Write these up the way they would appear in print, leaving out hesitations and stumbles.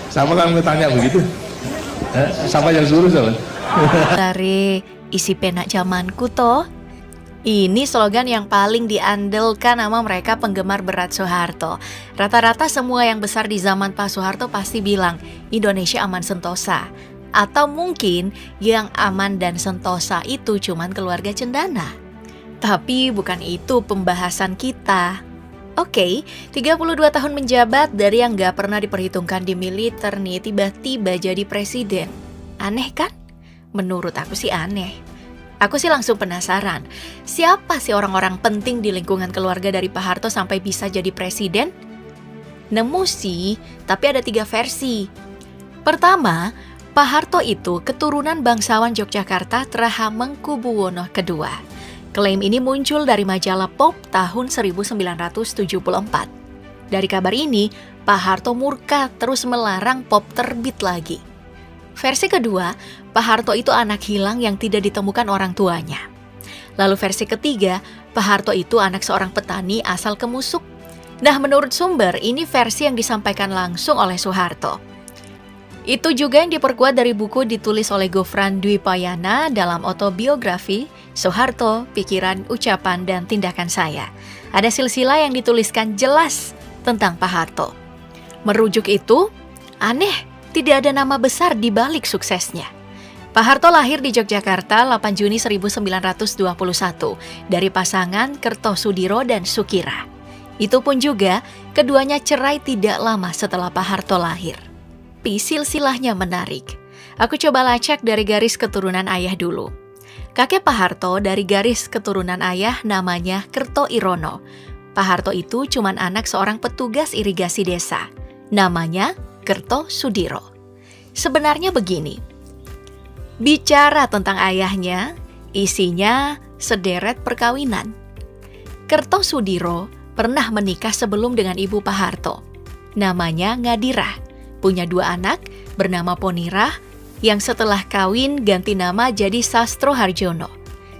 Siapa kan tanya begitu? Siapa yang suruh siapa? Dari isi pena zamanku toh. Ini slogan yang paling diandalkan sama mereka penggemar berat Soeharto. Rata-rata semua yang besar di zaman Pak Soeharto pasti bilang Indonesia aman sentosa. Atau mungkin yang aman dan sentosa itu cuman keluarga cendana. Tapi bukan itu pembahasan kita. Oke, 32 tahun menjabat dari yang gak pernah diperhitungkan di militer nih tiba-tiba jadi presiden. Aneh kan? Menurut aku sih aneh. Aku sih langsung penasaran, siapa sih orang-orang penting di lingkungan keluarga dari Pak Harto sampai bisa jadi presiden? Nemu sih, tapi ada 3 versi. Pertama, Pak Harto itu keturunan bangsawan Yogyakarta Trahamengkubuwono II. Klaim ini muncul dari majalah Pop tahun 1974. Dari kabar ini, Pak Harto murka terus melarang Pop terbit lagi. Versi kedua, Pak Harto itu anak hilang yang tidak ditemukan orang tuanya. Lalu versi ketiga, Pak Harto itu anak seorang petani asal Kemusuk. Nah, menurut sumber, ini versi yang disampaikan langsung oleh Soeharto. Itu juga yang diperkuat dari buku ditulis oleh Gofran Dwipayana dalam autobiografi Soeharto, Pikiran, Ucapan, dan Tindakan Saya. Ada silsilah yang dituliskan jelas tentang Pak Harto. Merujuk itu, aneh. Tidak ada nama besar di balik suksesnya. Pak Harto lahir di Yogyakarta 8 Juni 1921 dari pasangan Kertosudiro dan Sukira. Itu pun juga keduanya cerai tidak lama setelah Pak Harto lahir. Silsilahnya menarik. Aku coba lacak dari garis keturunan ayah dulu. Kakek Pak Harto dari garis keturunan ayah namanya Kerto Irono. Pak Harto itu cuman anak seorang petugas irigasi desa. Namanya Kertosudiro. Sebenarnya begini, bicara tentang ayahnya, isinya sederet perkawinan. Kertosudiro pernah menikah sebelum dengan ibu Pak Harto. Namanya Ngadirah, punya 2 anak bernama Ponirah, yang setelah kawin ganti nama jadi Sastro Harjono.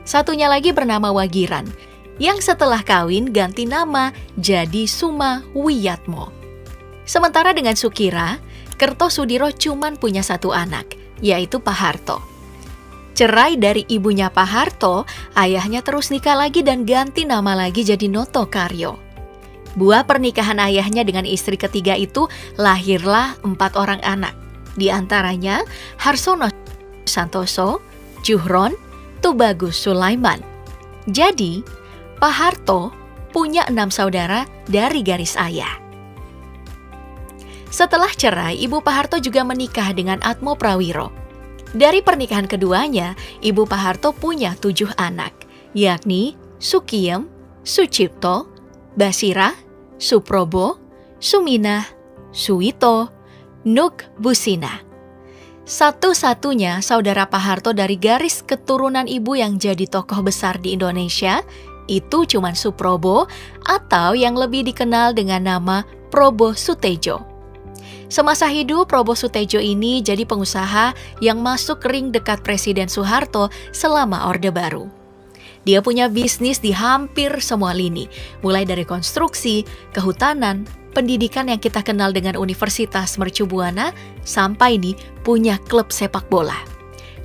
Satunya lagi bernama Wagiran, yang setelah kawin ganti nama jadi Suma Wiyatmo. Sementara dengan Sukira, Kertosudiro cuman punya 1 anak, yaitu Pak Harto. Cerai dari ibunya Pak Harto, ayahnya terus nikah lagi dan ganti nama lagi jadi Noto Karyo. Buah pernikahan ayahnya dengan istri ketiga itu lahirlah 4 orang anak. Di antaranya Harsono Santoso, Juhron, Tubagus Sulaiman. Jadi, Pak Harto punya 6 saudara dari garis ayah. Setelah cerai, ibu Pak Harto juga menikah dengan Atmo Prawiro. Dari pernikahan keduanya, ibu Pak Harto punya 7 anak, yakni Sukiem, Sucipto, Basira, Suprobo, Suminah, Suwito, Nuk Busina. Satu-satunya saudara Pak Harto dari garis keturunan ibu yang jadi tokoh besar di Indonesia, itu cuman Suprobo atau yang lebih dikenal dengan nama Probo Sutejo. Semasa hidup, Probo Sutejo ini jadi pengusaha yang masuk ring dekat Presiden Soeharto selama Orde Baru. Dia punya bisnis di hampir semua lini, mulai dari konstruksi, kehutanan, pendidikan yang kita kenal dengan Universitas Mercu Buana, sampai nih punya klub sepak bola.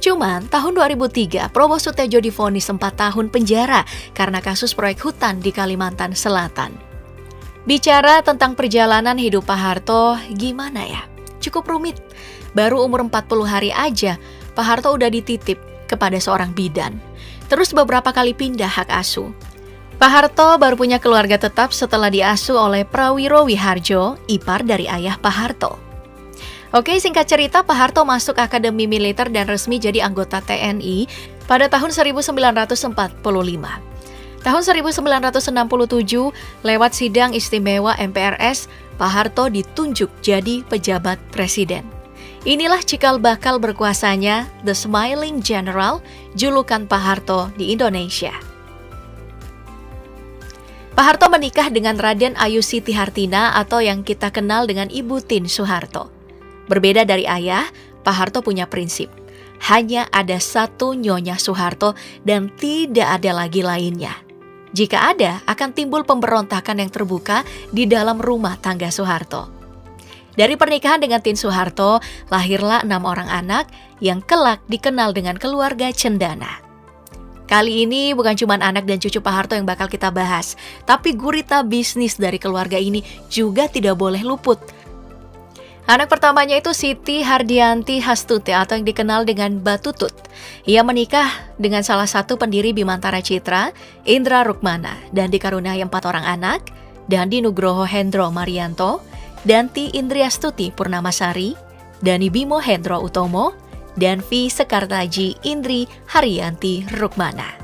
Cuman tahun 2003, Probo Sutejo divonis 4 tahun penjara karena kasus proyek hutan di Kalimantan Selatan. Bicara tentang perjalanan hidup Pak Harto, gimana ya? Cukup rumit. Baru umur 40 hari aja, Pak Harto udah dititip kepada seorang bidan. Terus beberapa kali pindah hak asuh. Pak Harto baru punya keluarga tetap setelah diasuh oleh Prawiro Wiharjo, ipar dari ayah Pak Harto. Oke, singkat cerita, Pak Harto masuk Akademi Militer dan resmi jadi anggota TNI pada tahun 1945. Tahun 1967, lewat sidang istimewa MPRS, Pak Harto ditunjuk jadi pejabat presiden. Inilah cikal bakal berkuasanya The Smiling General, julukan Pak Harto di Indonesia. Pak Harto menikah dengan Raden Ayu Siti Hartina atau yang kita kenal dengan Ibu Tin Soeharto. Berbeda dari ayah, Pak Harto punya prinsip. Hanya ada 1 Nyonya Soeharto dan tidak ada lagi lainnya. Jika ada, akan timbul pemberontakan yang terbuka di dalam rumah tangga Soeharto. Dari pernikahan dengan Tin Soeharto, lahirlah 6 orang anak yang kelak dikenal dengan keluarga cendana. Kali ini bukan cuma anak dan cucu Pak Harto yang bakal kita bahas, tapi gurita bisnis dari keluarga ini juga tidak boleh luput. Anak pertamanya itu Siti Hardianti Hastuti atau yang dikenal dengan Mbak Tutut. Ia menikah dengan salah satu pendiri Bimantara Citra, Indra Rukmana, dan dikaruniai 4 orang anak, Dandi Nugroho Hendro Marianto, Danti Indriastuti Purnamasari, Dani Bimo Hendro Utomo, dan V. Sekartaji Indri Haryanti Rukmana.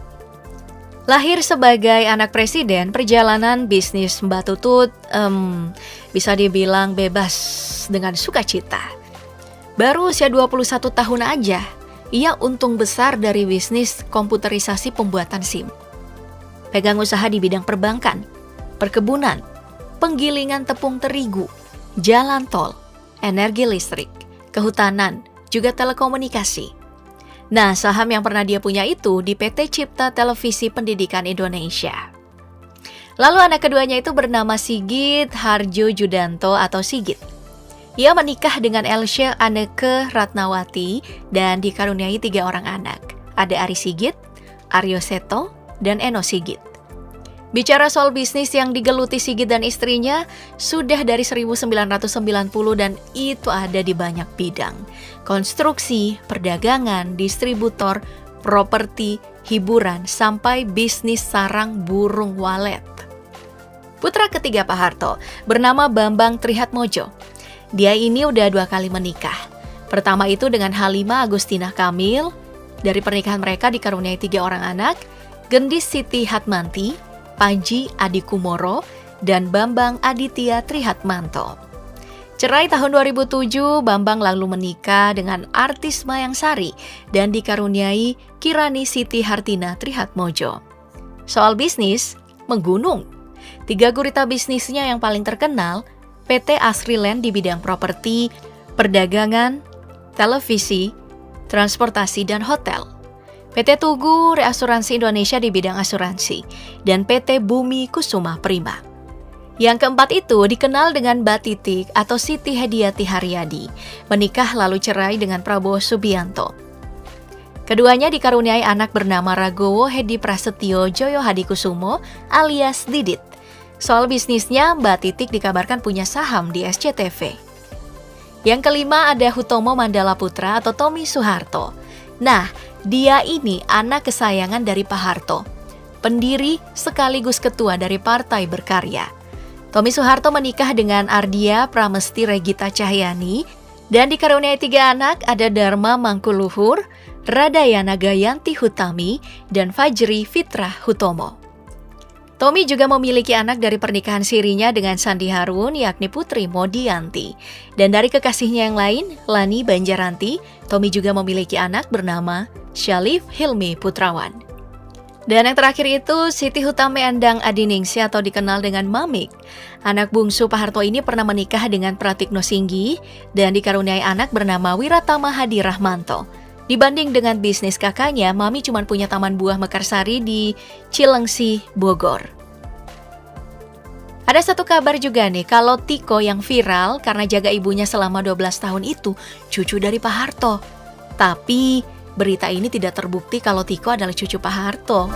Lahir sebagai anak presiden, perjalanan bisnis Mbak Tutut bisa dibilang bebas dengan sukacita. Baru usia 21 tahun aja, ia untung besar dari bisnis komputerisasi pembuatan SIM. Pegang usaha di bidang perbankan, perkebunan, penggilingan tepung terigu, jalan tol, energi listrik, kehutanan, juga telekomunikasi. Nah, saham yang pernah dia punya itu di PT Cipta Televisi Pendidikan Indonesia. Lalu anak keduanya itu bernama Sigit Harjo Judanto atau Sigit. Ia menikah dengan Elsya Anneke Ratnawati dan dikaruniai 3 orang anak. Ada Ari Sigit, Aryo Seto, dan Eno Sigit. Bicara soal bisnis yang digeluti Sigit dan istrinya, sudah dari 1990 dan itu ada di banyak bidang. Konstruksi, perdagangan, distributor, properti, hiburan, sampai bisnis sarang burung walet. Putra ketiga Pak Harto bernama Bambang Trihatmojo. Dia ini udah 2 kali menikah. Pertama itu dengan Halimah Agustina Kamil. Dari pernikahan mereka dikaruniai 3 orang anak, Gendis Siti Hatmanti, Panji Adikumoro, dan Bambang Aditya Trihatmanto. Cerai tahun 2007, Bambang lalu menikah dengan artis Mayang Sari dan dikaruniai Kirani Siti Hartina Trihatmojo. Soal bisnis, menggunung. 3 gurita bisnisnya yang paling terkenal, PT Asriland di bidang properti, perdagangan, televisi, transportasi, dan hotel. PT Tugu Reasuransi Indonesia di bidang asuransi, dan PT Bumi Kusuma Prima. Yang keempat itu dikenal dengan Mbak Titik atau Siti Hediati Haryadi, menikah lalu cerai dengan Prabowo Subianto. Keduanya dikaruniai anak bernama Ragowo Hedi Prasetyo Joyo Hadikusumo alias Didit. Soal bisnisnya, Mbak Titik dikabarkan punya saham di SCTV. Yang kelima ada Hutomo Mandala Putra atau Tommy Soeharto. Nah, dia ini anak kesayangan dari Pak Harto, pendiri sekaligus ketua dari Partai Berkarya. Tommy Soeharto menikah dengan Ardia Pramesti Regita Cahyani dan dikaruniai 3 anak, ada Dharma Mangkuluhur, Radayana Gayanti Hutami, dan Fajri Fitrah Hutomo. Tommy juga memiliki anak dari pernikahan sirinya dengan Sandi Harun, yakni Putri Modianti. Dan dari kekasihnya yang lain, Lani Banjaranti, Tommy juga memiliki anak bernama Syalif Hilmi Putrawan. Dan yang terakhir itu Siti Hutame Endang Adiningsi atau dikenal dengan Mamik. Anak bungsu Pak Harto ini pernah menikah dengan Pratikno Singgi dan dikaruniai anak bernama Wiratama Hadi Rahmanto. Dibanding dengan bisnis kakaknya, Mami cuma punya taman buah Mekarsari di Cilengsi, Bogor. Ada satu kabar juga nih, kalau Tiko yang viral karena jaga ibunya selama 12 tahun itu cucu dari Pak Harto. Tapi berita ini tidak terbukti kalau Tiko adalah cucu Pak Harto.